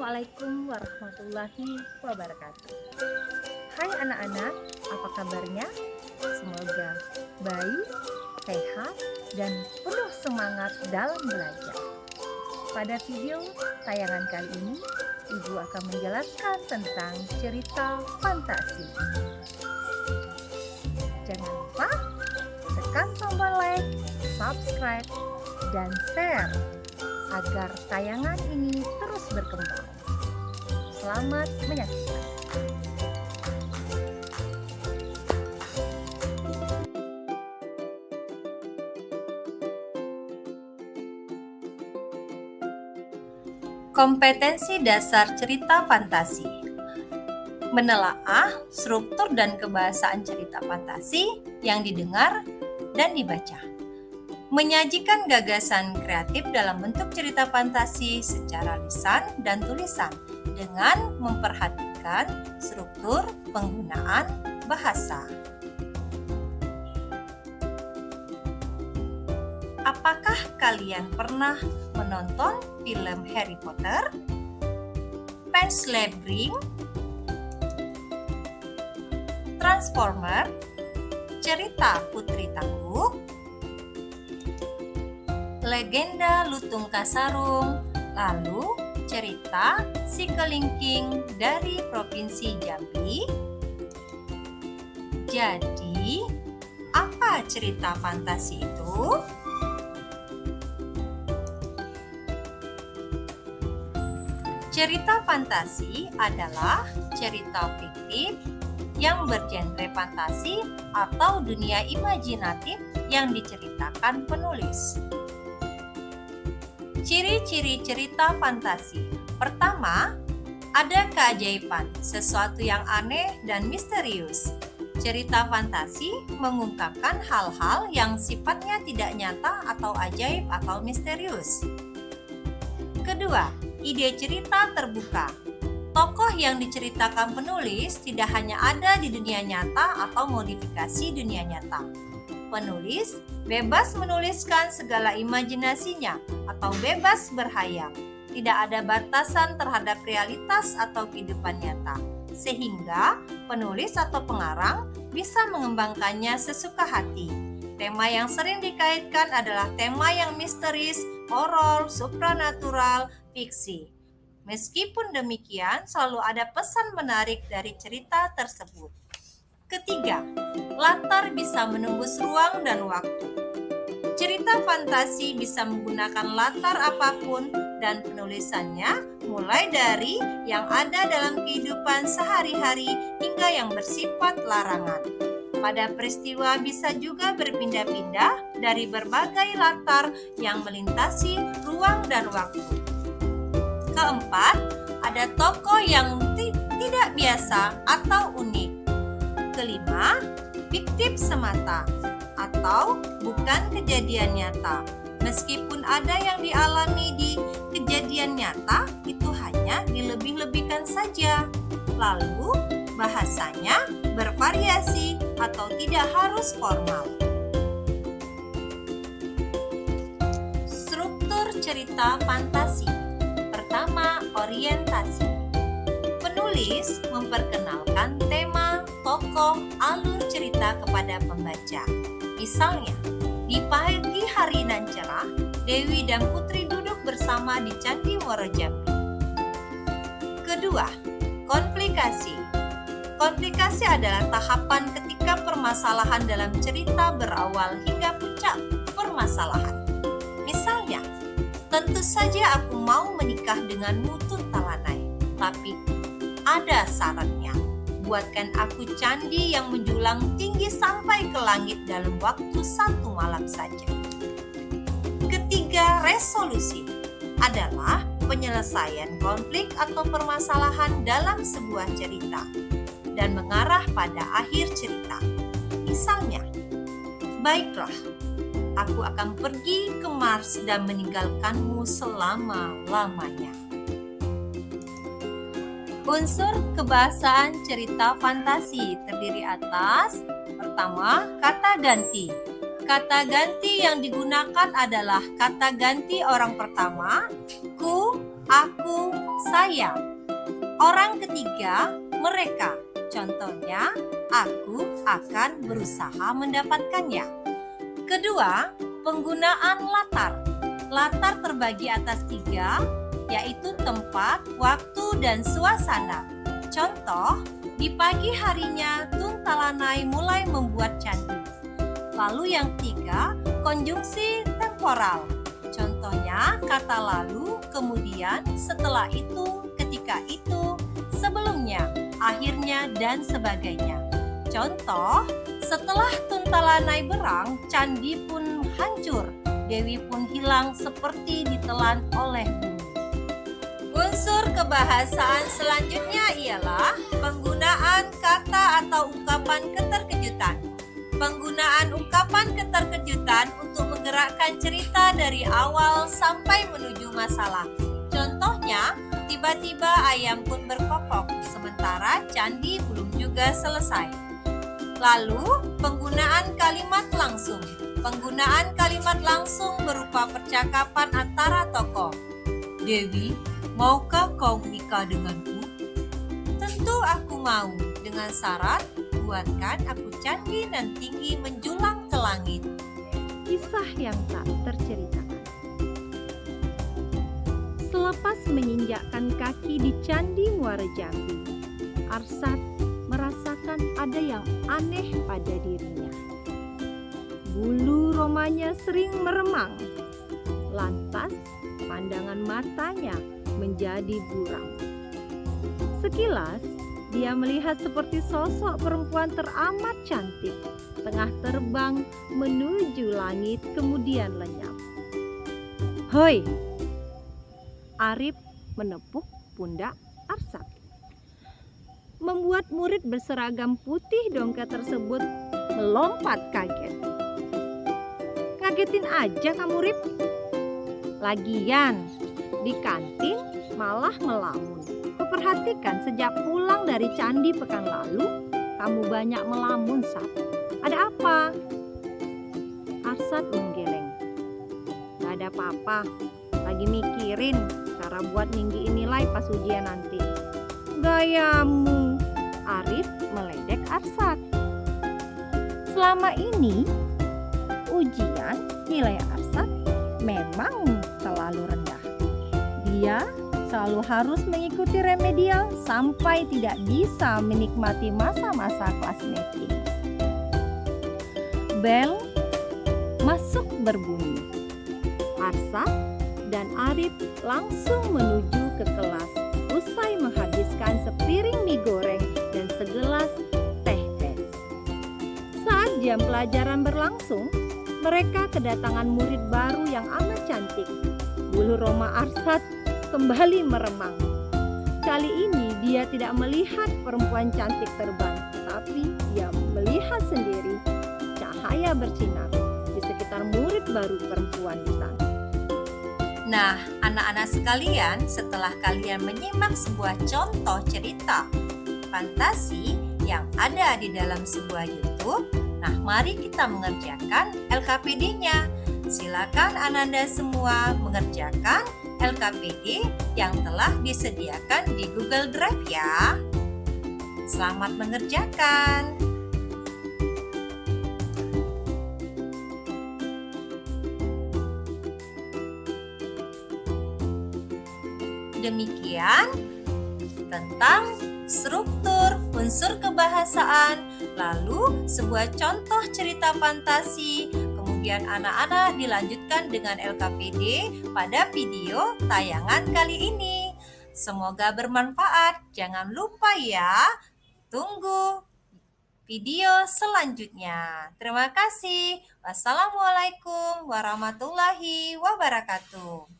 Assalamualaikum warahmatullahi wabarakatuh. Hai anak-anak, apa kabarnya? Semoga baik, sehat, dan penuh semangat dalam belajar. Pada video tayangan kali ini, Ibu akan menjelaskan tentang cerita fantasi. Jangan lupa tekan tombol like, subscribe, dan share agar tayangan ini terus berkembang. Selamat menyaksikan. Kompetensi dasar cerita fantasi. Menelaah struktur dan kebahasaan cerita fantasi yang didengar dan dibaca. Menyajikan gagasan kreatif dalam bentuk cerita fantasi secara lisan dan tulisan dengan memperhatikan struktur penggunaan bahasa. Apakah kalian pernah menonton film Harry Potter, Pan's Labyrinth, Transformer, cerita Putri Tangguh, Legenda Lutung Kasarung, lalu cerita Si Kelingking dari Provinsi Jambi? Jadi, apa cerita fantasi itu? Cerita fantasi adalah cerita fiktif yang bergenre fantasi atau dunia imajinatif yang diceritakan penulis. Ciri-ciri cerita fantasi. Pertama, ada keajaiban, sesuatu yang aneh dan misterius. Cerita fantasi mengungkapkan hal-hal yang sifatnya tidak nyata atau ajaib atau misterius. Kedua, ide cerita terbuka. Tokoh yang diceritakan penulis tidak hanya ada di dunia nyata atau modifikasi dunia nyata. Penulis bebas menuliskan segala imajinasinya atau bebas berhayal. Tidak ada batasan terhadap realitas atau kehidupan nyata, sehingga penulis atau pengarang bisa mengembangkannya sesuka hati. Tema yang sering dikaitkan adalah tema yang misteris, horor, supranatural, fiksi. Meskipun demikian, selalu ada pesan menarik dari cerita tersebut. Ketiga, latar bisa menembus ruang dan waktu. Cerita fantasi bisa menggunakan latar apapun dan penulisannya mulai dari yang ada dalam kehidupan sehari-hari hingga yang bersifat larangan. Pada peristiwa bisa juga berpindah-pindah dari berbagai latar yang melintasi ruang dan waktu. Keempat, ada tokoh yang tidak biasa atau unik. Kelima, fiktif semata atau bukan kejadian nyata. Meskipun ada yang dialami di kejadian nyata, itu hanya dilebih-lebihkan saja. Lalu, bahasanya bervariasi atau tidak harus formal. Struktur cerita fantasi. Pertama, orientasi. Penulis memperkenalkan tema, tokoh, alur cerita kepada pembaca. Misalnya, di pagi hari nan cerah, Dewi dan Putri duduk bersama di Candi Muaro Jambi. Kedua, komplikasi. Komplikasi adalah tahapan ketika permasalahan dalam cerita berawal hingga puncak permasalahan. Misalnya, tentu saja aku mau menikah denganmu Tuntalanai, tapi ada syaratnya. Buatkan aku candi yang menjulang tinggi sampai ke langit dalam waktu 1 malam saja. Ketiga, resolusi adalah penyelesaian konflik atau permasalahan dalam sebuah cerita dan mengarah pada akhir cerita. Misalnya, baiklah, aku akan pergi ke Mars dan meninggalkanmu selama-lamanya. Unsur kebahasaan cerita fantasi terdiri atas: pertama, kata ganti. Kata ganti yang digunakan adalah kata ganti orang pertama, ku, aku, saya. Orang ketiga, mereka. Contohnya, aku akan berusaha mendapatkannya. Kedua, penggunaan latar. Latar terbagi atas 3, yaitu tempat, waktu, dan suasana. Contoh, di pagi harinya Tun Talanai mulai membuat candi. Lalu yang ketiga, konjungsi temporal. Contohnya, kata lalu, kemudian, setelah itu, ketika itu, sebelumnya, akhirnya, dan sebagainya. Contoh, setelah Tun Talanai berang, candi pun hancur. Dewi pun hilang seperti ditelan oleh bumi. Unsur kebahasaan selanjutnya ialah penggunaan kata atau ungkapan keterkejutan. Penggunaan ungkapan keterkejutan untuk menggerakkan cerita dari awal sampai menuju masalah. Contohnya, tiba-tiba ayam pun berkokok, sementara candi belum juga selesai. Lalu, penggunaan kalimat langsung. Penggunaan kalimat langsung berupa percakapan antara tokoh. Dewi, maukah kau menikah denganku? Tentu aku mau, dengan syarat buatkan aku candi dan tinggi menjulang ke langit. Kisah yang tak terceritakan. Selepas menginjakkan kaki di Candi Muara Jambi, Arsat merasakan ada yang aneh pada dirinya. Bulu romanya sering meremang. Lantas, pandangan matanya menjadi buram. Sekilas, dia melihat seperti sosok perempuan teramat cantik, tengah terbang menuju langit kemudian lenyap. Hoi! Arif menepuk pundak Arsat. Membuat murid berseragam putih dongker tersebut melompat kaget. Kagetin aja kamu, Rip. Lagian, di kantin malah melamun. Kuperhatikan sejak pulang dari candi pekan lalu, kamu banyak melamun, Sat. Ada apa? Arsat menggeleng. Gak ada apa-apa. Lagi mikirin cara buat ninggiin nilai pas ujian nanti. Gayamu. Arif meledek Arsat. Selama ini, ujian nilai Arsat memang selalu rendah. Dia selalu harus mengikuti remedial sampai tidak bisa menikmati masa-masa kelas mapping. Bel masuk berbunyi. Arsat dan Arif langsung menuju ke kelas usai menghabiskan sepiring mie goreng dan segelas teh es. Saat jam pelajaran berlangsung, mereka kedatangan murid baru yang amat cantik. Bulu roma Arsat kembali meremang. Kali ini dia tidak melihat perempuan cantik terbang, tapi dia melihat sendiri cahaya bersinar di sekitar murid baru perempuan di sana. Nah, anak-anak sekalian, setelah kalian menyimak sebuah contoh cerita fantasi yang ada di dalam sebuah YouTube, nah mari kita mengerjakan LKPD-nya. Silakan Ananda semua mengerjakan LKPD yang telah disediakan di Google Drive ya. Selamat mengerjakan. Demikian tentang struktur unsur kebahasaan, lalu sebuah contoh cerita fantasi, kemudian anak-anak dilanjutkan dengan LKPD pada video tayangan kali ini. Semoga bermanfaat. Jangan lupa ya, tunggu video selanjutnya. Terima kasih. Wassalamualaikum warahmatullahi wabarakatuh.